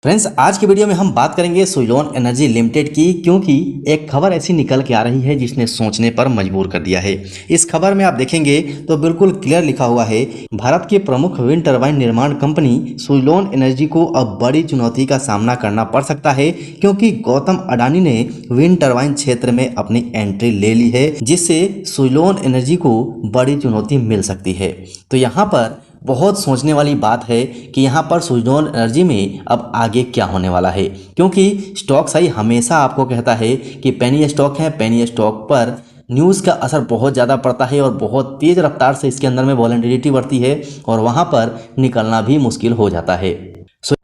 Friends, आज की video में हम बात करेंगे सुइलोन एनर्जी लिमिटेड की, क्योंकि एक खबर ऐसी निकल के आ रही है जिसने सोचने पर मजबूर कर दिया है। इस खबर में आप देखेंगे तो बिल्कुल क्लियर लिखा हुआ है, भारत की प्रमुख विंड टरबाइन निर्माण कंपनी सुइलोन एनर्जी को अब बड़ी चुनौती का सामना करना पड़ सकता है, क्योंकि गौतम अडानी ने विंड टरबाइन क्षेत्र में अपनी एंट्री ले ली है, जिससे सुइलोन एनर्जी को बड़ी चुनौती मिल सकती है। तो यहाँ पर बहुत सोचने वाली बात है कि यहाँ पर सुइलोन एनर्जी में अब आगे क्या होने वाला है, क्योंकि स्टॉक सही हमेशा आपको कहता है कि पेनी स्टॉक है, पेनी स्टॉक पर न्यूज़ का असर बहुत ज़्यादा पड़ता है और बहुत तेज़ रफ्तार से इसके अंदर में वॉलेटिलिटी बढ़ती है और वहाँ पर निकलना भी मुश्किल हो जाता है।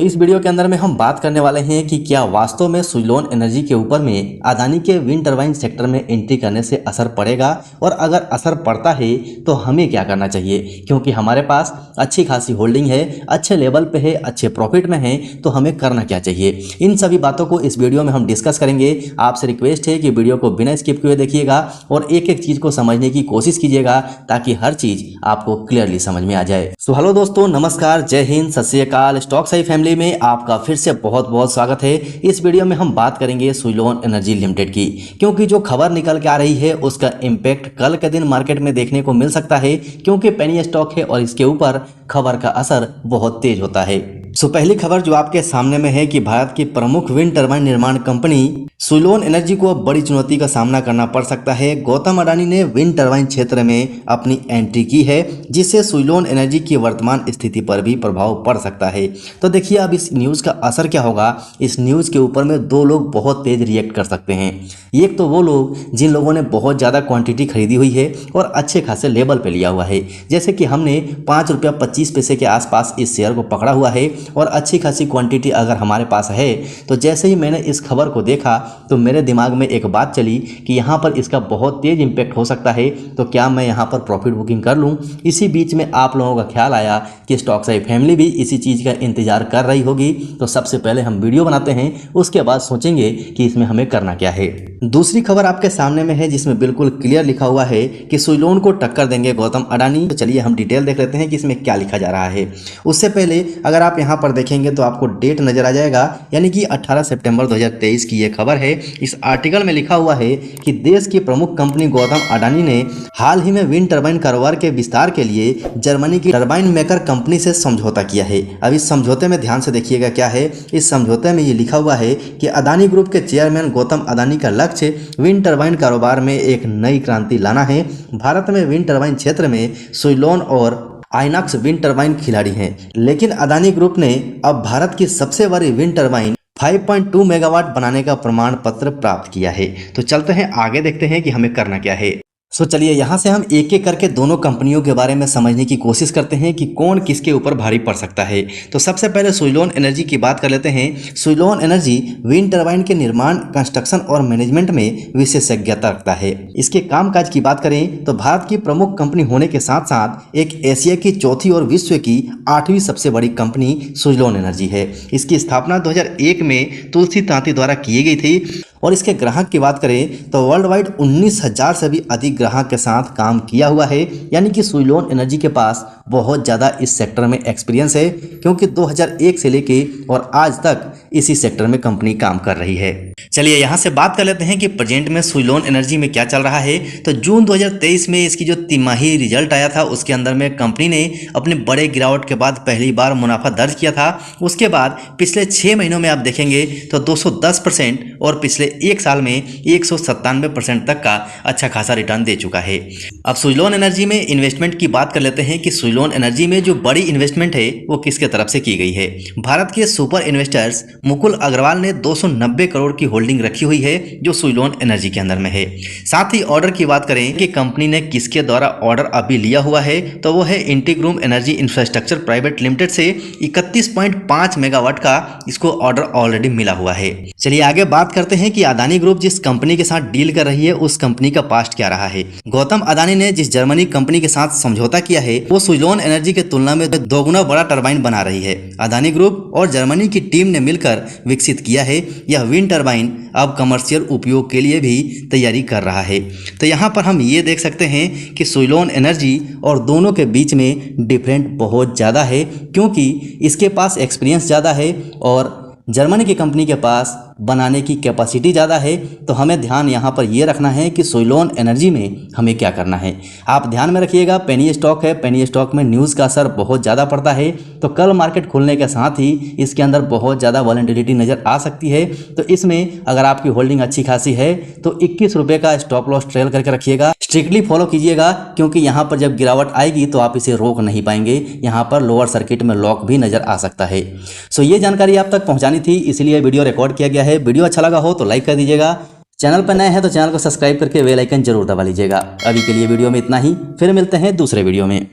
इस वीडियो के अंदर में हम बात करने वाले हैं कि क्या वास्तव में सुइलोन एनर्जी के ऊपर में अडानी के विंड टरबाइन सेक्टर में एंट्री करने से असर पड़ेगा, और अगर असर पड़ता है तो हमें क्या करना चाहिए, क्योंकि हमारे पास अच्छी खासी होल्डिंग है, अच्छे लेवल पे है, अच्छे प्रॉफिट में है, तो हमें करना क्या चाहिए। इन सभी बातों को इस वीडियो में हम डिस्कस करेंगे। आपसे रिक्वेस्ट है कि वीडियो को बिना स्किप किए देखिएगा और एक एक चीज़ को समझने की कोशिश कीजिएगा, ताकि हर चीज़ आपको क्लियरली समझ में आ जाए। सो हेलो दोस्तों, नमस्कार, जय हिंद, सत श्री अकाल। स्टॉक सही फैमिली में आपका फिर से बहुत बहुत स्वागत है। इस वीडियो में हम बात करेंगे सुइलोन एनर्जी लिमिटेड की, क्योंकि जो खबर निकल के आ रही है उसका इम्पैक्ट कल के दिन मार्केट में देखने को मिल सकता है, क्योंकि पेनी स्टॉक है और इसके ऊपर खबर का असर बहुत तेज होता है। पहली खबर जो आपके सामने में है कि भारत की प्रमुख विंड टरबाइन निर्माण कंपनी सुइलोन एनर्जी को अब बड़ी चुनौती का सामना करना पड़ सकता है। गौतम अडानी ने विंड टरबाइन क्षेत्र में अपनी एंट्री की है, जिससे सुइलोन एनर्जी की वर्तमान स्थिति पर भी प्रभाव पड़ सकता है। तो देखिए अब इस न्यूज़ का असर क्या होगा। इस न्यूज़ के ऊपर में दो लोग बहुत तेज रिएक्ट कर सकते हैं। एक तो वो लोग जिन लोगों ने बहुत ज़्यादा क्वांटिटी खरीदी हुई है और अच्छे खासे लेवल पे लिया हुआ है, जैसे कि हमने ₹5.25 के आसपास इस शेयर को पकड़ा हुआ है और अच्छी खासी क्वांटिटी अगर हमारे पास है, तो जैसे ही मैंने इस खबर को देखा तो मेरे दिमाग में एक बात चली कि यहाँ पर इसका बहुत तेज इम्पैक्ट हो सकता है, तो क्या मैं यहाँ पर प्रॉफिट बुकिंग कर लूँ। इसी बीच में आप लोगों का ख्याल आया कि स्टॉक सही फैमिली भी इसी चीज़ का इंतजार कर रही होगी, तो सबसे पहले हम वीडियो बनाते हैं, उसके बाद सोचेंगे कि इसमें हमें करना क्या है। दूसरी खबर आपके सामने में है जिसमें बिल्कुल क्लियर लिखा हुआ है कि सुइलोन को टक्कर देंगे गौतम अडानी। तो चलिए हम डिटेल देख लेते हैं कि इसमें क्या लिखा जा रहा है। उससे पहले अगर आप यहाँ पर देखेंगे तो आपको डेट नजर आ जाएगा, यानी कि 18 सितंबर 2023 की ये खबर है। इस आर्टिकल में लिखा हुआ है कि देश की प्रमुख कंपनी गौतम अडानी ने हाल ही में विंड टरबाइन कारोबार के विस्तार के लिए जर्मनी की टरबाइन मेकर कंपनी से समझौता किया है। अब इस समझौते में ध्यान से देखिएगा क्या है। इस समझौते में ये लिखा हुआ है कि अडानी ग्रुप के चेयरमैन गौतम अडानी का लक्ष्य विंड टरबाइन कारोबार में एक नई क्रांति लाना है। भारत में विंड टरबाइन क्षेत्र में सुइलोन और आइनॉक्स विंड टरबाइन खिलाड़ी हैं, लेकिन अडानी ग्रुप ने अब भारत की सबसे बड़ी विंड टरबाइन 5.2 मेगावाट बनाने का प्रमाण पत्र प्राप्त किया है। तो चलते हैं आगे, देखते हैं कि हमें करना क्या है। चलिए यहाँ से हम एक एक करके दोनों कंपनियों के बारे में समझने की कोशिश करते हैं कि कौन किसके ऊपर भारी पड़ सकता है। तो सबसे पहले सुइलोन एनर्जी की बात कर लेते हैं। सुइलोन एनर्जी विंड टरबाइन के निर्माण, कंस्ट्रक्शन और मैनेजमेंट में विशेषज्ञता रखता है। इसके कामकाज की बात करें तो भारत की प्रमुख कंपनी होने के साथ साथ एक एशिया की चौथी और विश्व की 8वीं सबसे बड़ी कंपनी सुइलोन एनर्जी है। इसकी स्थापना 2001 में तुलसी तांती द्वारा की गई थी और इसके ग्राहक की बात करें तो वर्ल्ड वाइड 19,000 से भी अधिक ग्राहक के साथ काम किया हुआ है, यानी कि सुइलोन एनर्जी के पास बहुत ज़्यादा इस सेक्टर में एक्सपीरियंस है, क्योंकि 2001 से लेके और आज तक इसी सेक्टर में कंपनी काम कर रही है। चलिए यहाँ से बात कर लेते हैं कि प्रेजेंट में सुइलोन एनर्जी में क्या चल रहा है। तो जून 2023 में इसकी जो तिमाही रिजल्ट आया था उसके अंदर में कंपनी ने अपने बड़े गिरावट के बाद पहली बार मुनाफा दर्ज किया था। उसके बाद पिछले 6 महीनों में आप देखेंगे तो 210% और पिछले एक साल में 197% तक का अच्छा खासा रिटर्न दे चुका है। अब सुइलोन एनर्जी में इन्वेस्टमेंट की बात कर लेते हैं कि सुइलोन एनर्जी में जो बड़ी इन्वेस्टमेंट है वो किसके तरफ से की गई है। भारत के सुपर इन्वेस्टर्स मुकुल अग्रवाल ने 290 करोड़ की होल्डिंग रखी हुई है, जो सुइलोन एनर्जी के अंदर में है। साथ ही ऑर्डर की बात करें कि कंपनी ने किसके द्वारा ऑर्डर अभी लिया हुआ है, तो वो है इंटीग्रूम एनर्जी इंफ्रास्ट्रक्चर प्राइवेट लिमिटेड से 31.5 मेगावाट का इसको ऑर्डर ऑलरेडी मिला हुआ है। चलिए आगे बात करते हैं कि अडानी ग्रुप जिस कंपनी के साथ डील कर रही है उस कंपनी का पास्ट क्या रहा है। गौतम अडानी ने जिस जर्मनी कंपनी के साथ समझौता किया है वो सुइलोन एनर्जी के तुलना में 2 गुना बड़ा टरबाइन बना रही है। अडानी ग्रुप और जर्मनी की टीम ने मिलकर विकसित किया है। यह विंड टरबाइन अब कमर्शियल उपयोग के लिए भी तैयारी कर रहा है। तो यहाँ पर हम ये देख सकते हैं कि सुइलोन एनर्जी और दोनों के बीच में डिफरेंट बहुत ज़्यादा है, क्योंकि इसके पास एक्सपीरियंस ज़्यादा है और जर्मनी की कंपनी के पास बनाने की कैपेसिटी ज़्यादा है। तो हमें ध्यान यहाँ पर ये रखना है कि सोइलोन एनर्जी में हमें क्या करना है। आप ध्यान में रखिएगा, पेनी स्टॉक है, पेनी स्टॉक में न्यूज़ का असर बहुत ज़्यादा पड़ता है। तो कल मार्केट खुलने के साथ ही इसके अंदर बहुत ज़्यादा वॉलेटिलिटी नज़र आ सकती है। तो इसमें अगर आपकी होल्डिंग अच्छी खासी है तो 21 रुपये का स्टॉप लॉस ट्रेल करके रखिएगा, स्ट्रिक्टली फॉलो कीजिएगा, क्योंकि यहाँ पर जब गिरावट आएगी तो आप इसे रोक नहीं पाएंगे। यहाँ पर लोअर सर्किट में लॉक भी नज़र आ सकता है। सो ये जानकारी आप तक पहुँचानी थी, इसलिए वीडियो रिकॉर्ड किया गया है। वीडियो अच्छा लगा हो तो लाइक कर दीजिएगा, चैनल पर नए हैं तो चैनल को सब्सक्राइब करके बेल आइकन जरूर दबा लीजिएगा। अभी के लिए वीडियो में इतना ही, फिर मिलते हैं दूसरे वीडियो में।